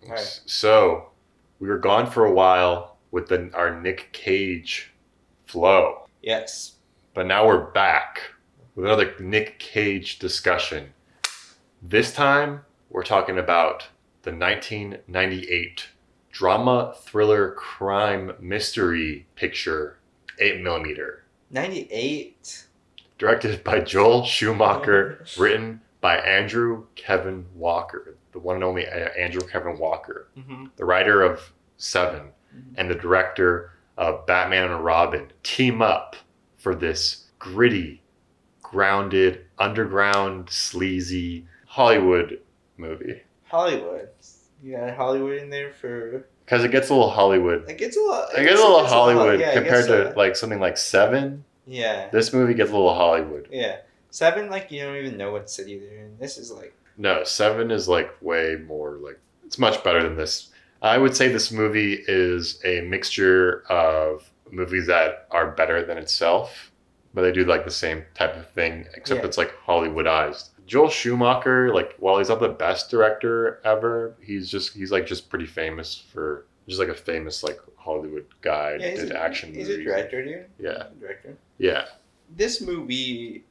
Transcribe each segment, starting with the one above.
Right. So, we were gone for a while with our Nick Cage flow. Yes. But now we're back with another Nick Cage discussion. This time, we're talking about the 1998 drama, thriller, crime, mystery picture, 8mm. 98. Directed by Joel Schumacher, written by Andrew Kevin Walker, the one and only Andrew Kevin Walker, the writer of Seven, and the director of Batman and Robin, team up for this gritty, grounded, underground, sleazy Hollywood movie. Hollywood. You got Hollywood in there for... Because it gets a little Hollywood. It gets a little... It gets a little Hollywood compared so. to like something like Seven. Yeah. This movie gets a little Hollywood. Yeah. Seven, like, you don't even know what city they're in. This is like... No, Seven is like way more like... It's much better than this. I would say this movie is a mixture of movies that are better than itself, but they do like the same type of thing, except it's like Hollywoodized. Joel Schumacher, like, while he's not the best director ever, he's like just pretty famous for just like a famous like Hollywood guy. Yeah, did action movies. He's a director, dude. Yeah. Director. Yeah. This movie,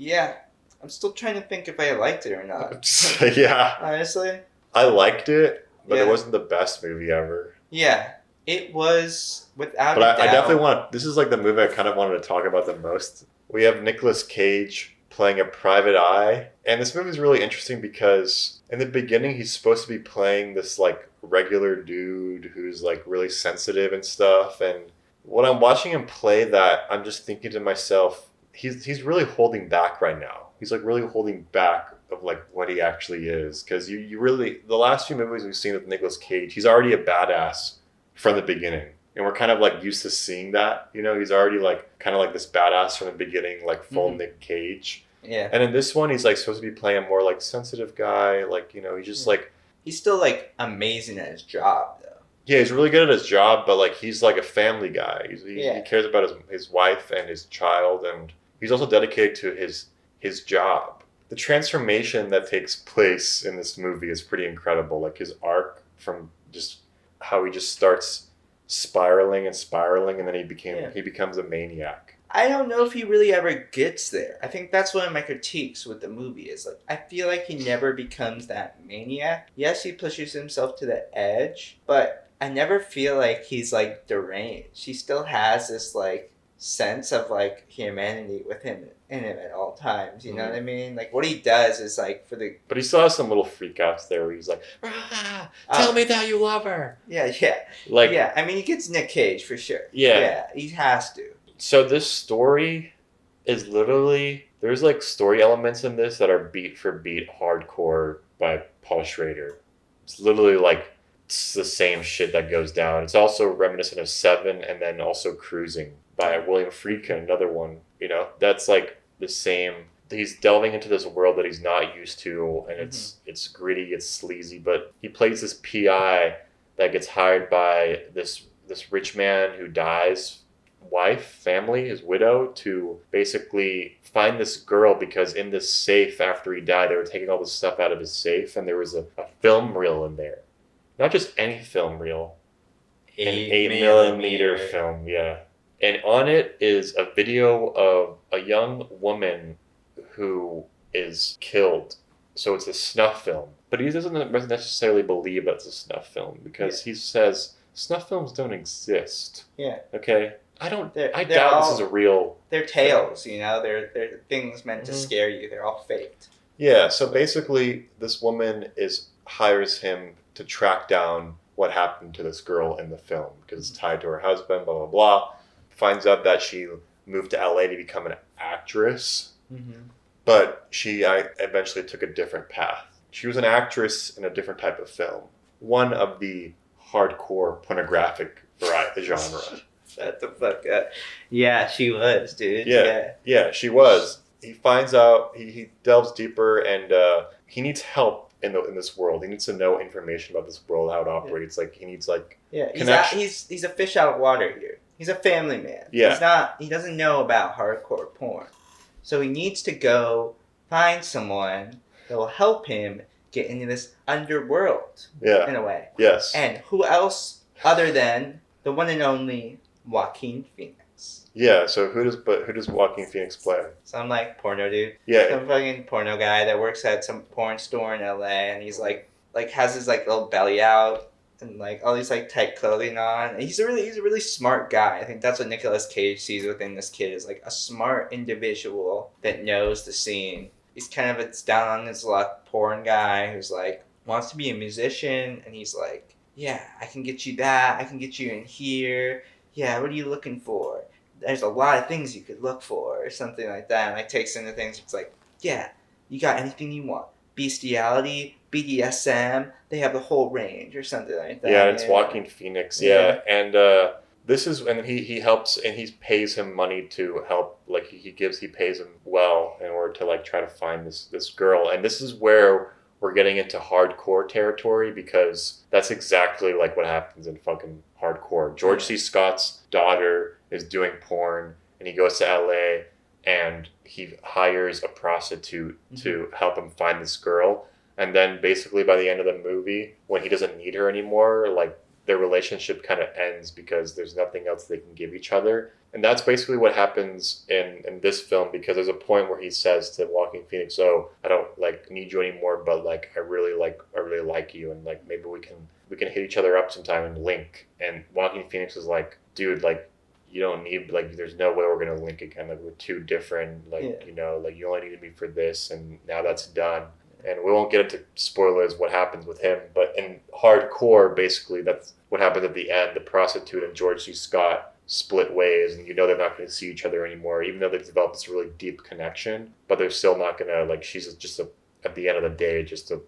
I'm still trying to think if I liked it or not. Yeah. Honestly. I liked it, but it wasn't the best movie ever. Yeah. It was without But a doubt. I definitely this is like the movie I kind of wanted to talk about the most. We have Nicolas Cage playing a private eye. And this movie is really interesting because in the beginning, he's supposed to be playing this like regular dude who's like really sensitive and stuff. And when I'm watching him play that, I'm just thinking to myself, he's really holding back right now. He's like really holding back of like what he actually is. Because you really, the last few movies we've seen with Nicolas Cage, he's already a badass from the beginning. And we're kind of like used to seeing that, you know, he's already like kind of like this badass from the beginning, like full Nick Cage. Yeah. And in this one, he's like supposed to be playing a more like sensitive guy. Like, you know, he's just like... He's still like amazing at his job though. Yeah, he's really good at his job, but like he's like a family guy. He cares about his wife and his child, and he's also dedicated to his job. The transformation that takes place in this movie is pretty incredible. Like his arc from just how he just starts spiraling, and then he becomes a maniac. I don't know if he really ever gets there. I think that's one of my critiques with the movie is like I feel like he never becomes that maniac. Yes, he pushes himself to the edge, but I never feel like he's like deranged. He still has this like sense of like humanity with him in him at all times. You know what I mean? Like what he does is like for the... But he still has some little freakouts there where he's like, tell me that you love her. Yeah. Like, yeah, I mean he gets Nick Cage for sure. Yeah. Yeah, he has to. So this story is literally, there's like story elements in this that are beat for beat hardcore by Paul Schrader. It's literally like it's the same shit that goes down. It's also reminiscent of Seven, and then also Cruising by William Friedkin, another one, you know, that's like the same. He's delving into this world that he's not used to, and it's gritty, it's sleazy, but he plays this PI that gets hired by this rich man who dies, family, his widow, to basically find this girl, because in this safe after he died, they were taking all this stuff out of his safe, and there was a film reel in there. Not just any film reel. An 8mm film, yeah. And on it is a video of a young woman who is killed. So it's a snuff film. But he doesn't necessarily believe that's a snuff film, because he says snuff films don't exist. Yeah. Okay? I doubt this is a real... They're tales, you know? They're things meant to scare you. They're all faked. Yeah, so basically this woman hires him to track down what happened to this girl in the film, because it's tied to her husband, blah, blah, blah. Finds out that she moved to LA to become an actress, but she eventually took a different path. She was an actress in a different type of film. One of the hardcore pornographic genre. Shut the fuck up. Yeah, she was, dude. Yeah, she was. He finds out, he delves deeper, and he needs help in this world. He needs to know information about this world, how it operates. Like, he needs, like, connection. He's a fish out of water here. He's a family man. Yeah. He doesn't know about hardcore porn. So he needs to go find someone that will help him get into this underworld Yeah. in a way. Yes. And who else other than the one and only Joaquin Phoenix? Yeah. So who does Joaquin Phoenix play? Some like porno dude. Yeah. Some fucking porno guy that works at some porn store in LA, and he's like has his like little belly out and like all these like tight clothing on. And he's a really smart guy. I think that's what Nicolas Cage sees within this kid, is like a smart individual that knows the scene. He's kind of a down on his luck porn guy who's like wants to be a musician, and he's like, yeah, I can get you that. I can get you in here. Yeah, what are you looking for? There's a lot of things you could look for, or something like that. And like takes into things. It's like, yeah, you got anything you want. Bestiality, BDSM, they have the whole range, or something like that. Yeah, it's Joaquin Phoenix. Yeah, and this is, and he helps, and he pays him money to help. Like he pays him well in order to like try to find this girl. And this is where we're getting into hardcore territory, because that's exactly like what happens in fucking hardcore. George C. Scott's daughter is doing porn, and he goes to LA, and he hires a prostitute to help him find this girl. And then basically by the end of the movie, when he doesn't need her anymore, like their relationship kind of ends because there's nothing else they can give each other. And that's basically what happens in this film, because there's a point where he says to Joaquin Phoenix, "Oh, I don't like need you anymore, but like I really like you, and like maybe we can hit each other up sometime and link." And Joaquin Phoenix is like, "Dude, like you don't need, like there's no way we're gonna link again. Like we're too different. Like you know, like you only needed me for this, and now that's done." And we won't get into spoilers what happens with him, but in hardcore, basically that's what happens at the end. The prostitute and George C. Scott split ways, and you know they're not going to see each other anymore, even though they've developed this really deep connection. But they're still not going to, like, she's just at the end of the day, just a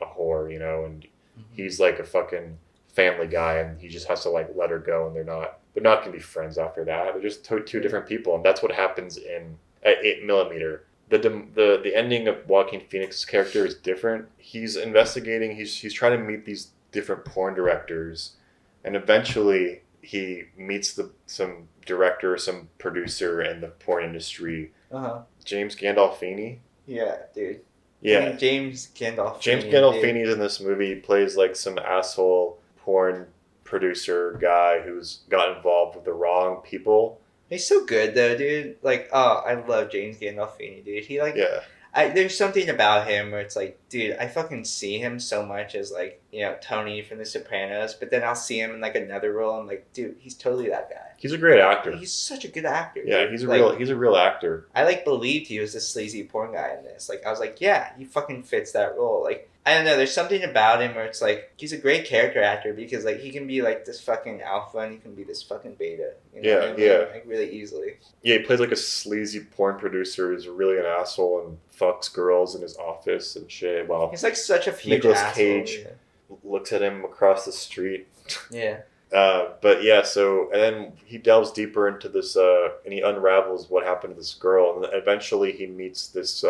whore, you know, and he's like a fucking family guy, and he just has to like let her go, and they're not going to be friends after that. They're just two different people, and that's what happens at 8mm. The ending of Joaquin Phoenix's character is different. He's investigating. He's trying to meet these different porn directors, and eventually he meets some director, some producer in the porn industry. James Gandolfini. Yeah, dude. Yeah, I mean, James Gandolfini. James Gandolfini is in this movie. He plays like some asshole porn producer guy who's got involved with the wrong people. He's so good though, dude. Like, oh, I love James Gandolfini, dude. He like, there's something about him where it's like, dude, I fucking see him so much as like, you know, Tony from The Sopranos, but then I'll see him in like another role. I'm like, dude, he's totally that guy. He's a great actor. He's such a good actor. Yeah, dude. he's a real actor. I like believed he was a sleazy porn guy in this. Like, I was like, yeah, he fucking fits that role. Like, I don't know, there's something about him where it's like, he's a great character actor because like he can be like this fucking alpha and he can be this fucking beta. You know what I mean? Like really easily. Yeah, he plays like a sleazy porn producer who's really an asshole and fucks girls in his office and shit. Well, he's like such a huge Nicolas asshole. Cage looks at him across the street. Yeah. But yeah, so, and then he delves deeper into this, and he unravels what happened to this girl, and eventually he meets this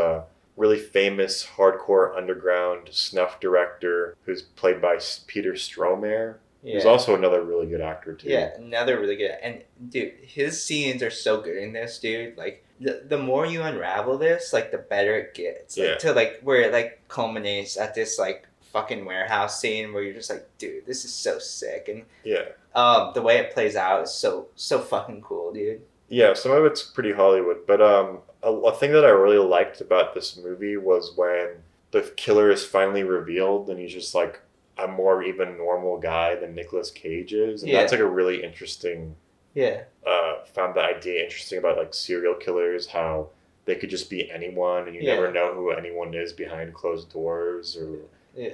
really famous hardcore underground snuff director who's played by Peter Stormare. Yeah. Who's also another really good actor too. Yeah, another really good, and dude, his scenes are so good in this, dude. Like the more you unravel this, like the better it gets. Like, to like where it like culminates at this like fucking warehouse scene where you're just like, dude, this is so sick, and the way it plays out is so fucking cool, dude. Yeah, some of it's pretty Hollywood, but a thing that I really liked about this movie was when the killer is finally revealed, and he's just like a more even normal guy than Nicolas Cage is, and that's like a really interesting. Yeah. Found the idea interesting about like serial killers, how they could just be anyone, and you never know who anyone is behind closed doors or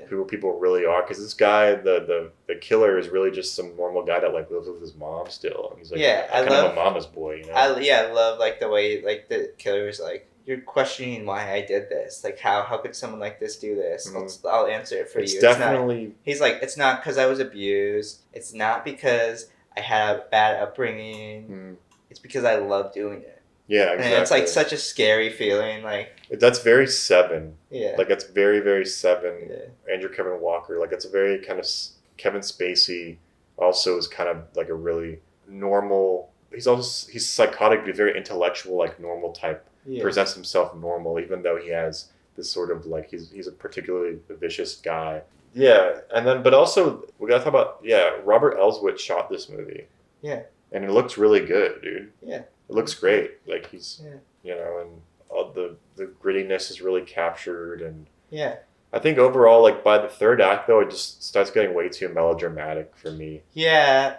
who people really are. Because this guy, the killer, is really just some normal guy that like lives with his mom still. And he's like kind of a mama's boy, you know. I love like the way like the killer is like, you're questioning why I did this. Like how could someone like this do this? I'll answer it for you. Definitely. He's like, it's not because I was abused. It's not because I had a bad upbringing. It's because I love doing it. Yeah, exactly. And it's like such a scary feeling. Like that's very Seven. Yeah. Like it's very, very Seven. Yeah. Andrew Kevin Walker. Like it's a very kind of Kevin Spacey. Also is kind of like a really normal. He's psychotic, but very intellectual, like normal type. Yeah. Presents himself normal, even though he has this sort of like he's a particularly vicious guy. Yeah, and then but also we gotta talk about Robert Elswit shot this movie. Yeah. And it looks really good, dude. Yeah. It looks great. Like he's Yeah. you know, and all the grittiness is really captured, and Yeah. I think overall, like by the third act though, it just starts getting way too melodramatic for me. Yeah,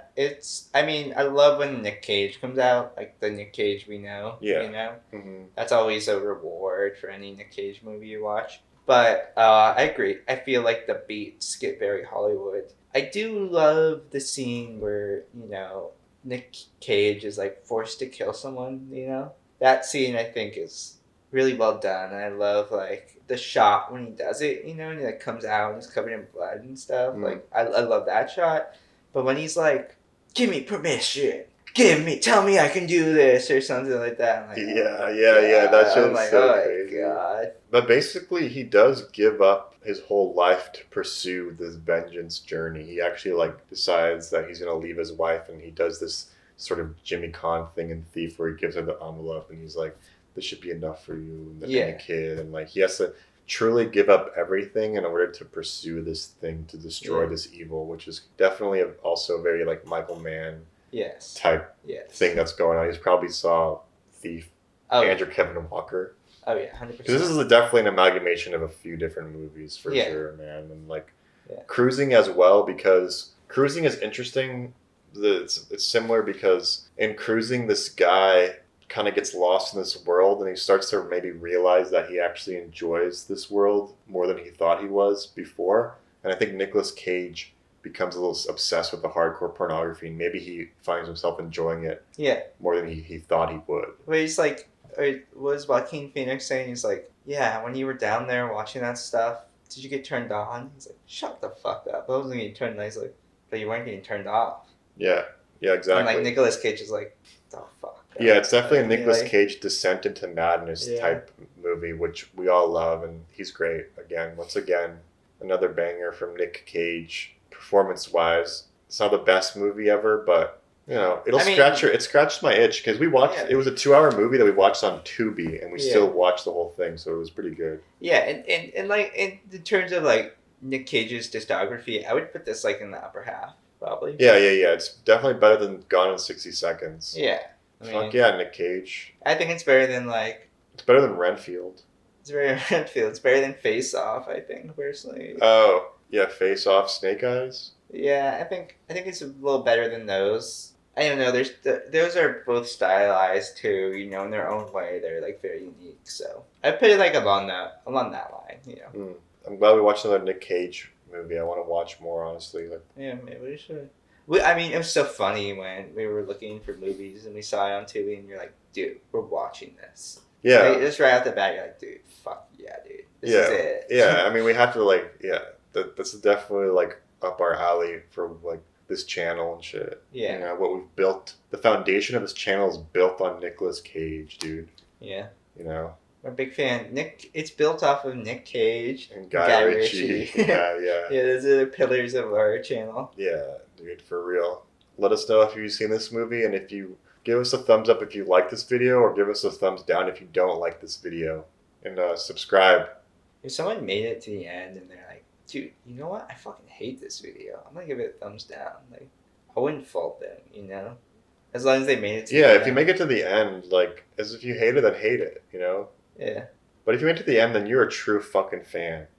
I mean, I love when Nick Cage comes out, like the Nick Cage we know. Yeah. You know? Mm-hmm. That's always a reward for any Nick Cage movie you watch. But I agree. I feel like the beats get very Hollywood. I do love the scene where, Nick Cage is like forced to kill someone, That scene I think is really well done. And I love like the shot when he does it, and he like comes out and he's covered in blood and stuff. Mm. Like I love that shot. But when he's like, give me permission. Tell me I can do this or something like that. I'm like, yeah. That show's like, so oh crazy. my God. But basically, he does give up his whole life to pursue this vengeance journey. He actually like decides that he's gonna leave his wife, and he does this sort of Jimmy Kahn thing in Thief, where he gives her the envelope, and he's like, "This should be enough for you and the kid," and like he has to truly give up everything in order to pursue this thing to destroy this evil, which is definitely also very like Michael Mann type thing that's going on. He's probably saw Thief, Andrew Kevin Walker. Oh yeah, 100%. Because this is definitely an amalgamation of a few different movies for sure, man. And like Cruising as well, because Cruising is interesting. It's similar because in Cruising, this guy kind of gets lost in this world, and he starts to maybe realize that he actually enjoys this world more than he thought he was before. And I think Nicolas Cage becomes a little obsessed with the hardcore pornography, and maybe he finds himself enjoying it more than he thought he would. Where he's like, was Joaquin Phoenix saying, he's like, yeah, when you were down there watching that stuff, did you get turned on? He's like, shut the fuck up. I wasn't getting turned on. He's like, but you weren't getting turned off. Yeah, exactly. And like Nicolas Cage is like, the fuck. Yeah, it's definitely a Nicolas Cage descent into madness type movie, which we all love, and he's great. Once again, another banger from Nick Cage, performance-wise. It's not the best movie ever, but it scratched my itch because we watched. It was a 2-hour movie that we watched on Tubi, and we still watched the whole thing, so it was pretty good. Yeah, and like in terms of like Nick Cage's discography, I would put this like in the upper half, probably. Yeah. It's definitely better than Gone in 60 Seconds. Yeah. Fuck yeah, Nick Cage. I think it's better than like. It's better than Renfield. It's better than Renfield. It's better than Face Off, I think, personally. Oh yeah, Face Off, Snake Eyes. Yeah, I think it's a little better than those. I don't know. Those are both stylized too, in their own way. They're like very unique. So I put it like along that line, I'm glad we watched another Nick Cage movie. I want to watch more, honestly. Yeah, maybe we should. It was so funny when we were looking for movies and we saw it on TV, and you're like, dude, we're watching this. Yeah. Like, just right off the bat, you're like, dude, fuck yeah, dude. This is it. Yeah, I mean, we have to that's definitely like up our alley for like this channel and shit. Yeah. What we've built, the foundation of this channel is built on Nicolas Cage, dude. Yeah. I'm a big fan. It's built off of Nick Cage and Guy Ritchie. Yeah. Yeah, those are the pillars of our channel. Yeah, dude, for real. Let us know if you've seen this movie, and if you give us a thumbs up if you like this video, or give us a thumbs down if you don't like this video. And subscribe. If someone made it to the end and they're like, dude, you know what? I fucking hate this video. I'm gonna give it a thumbs down. Like, I wouldn't fault them, As long as they made it to the end. Yeah, if you make it to the end, like, as if you hate it, then hate it, Yeah. But if you went to the end, then you're a true fucking fan.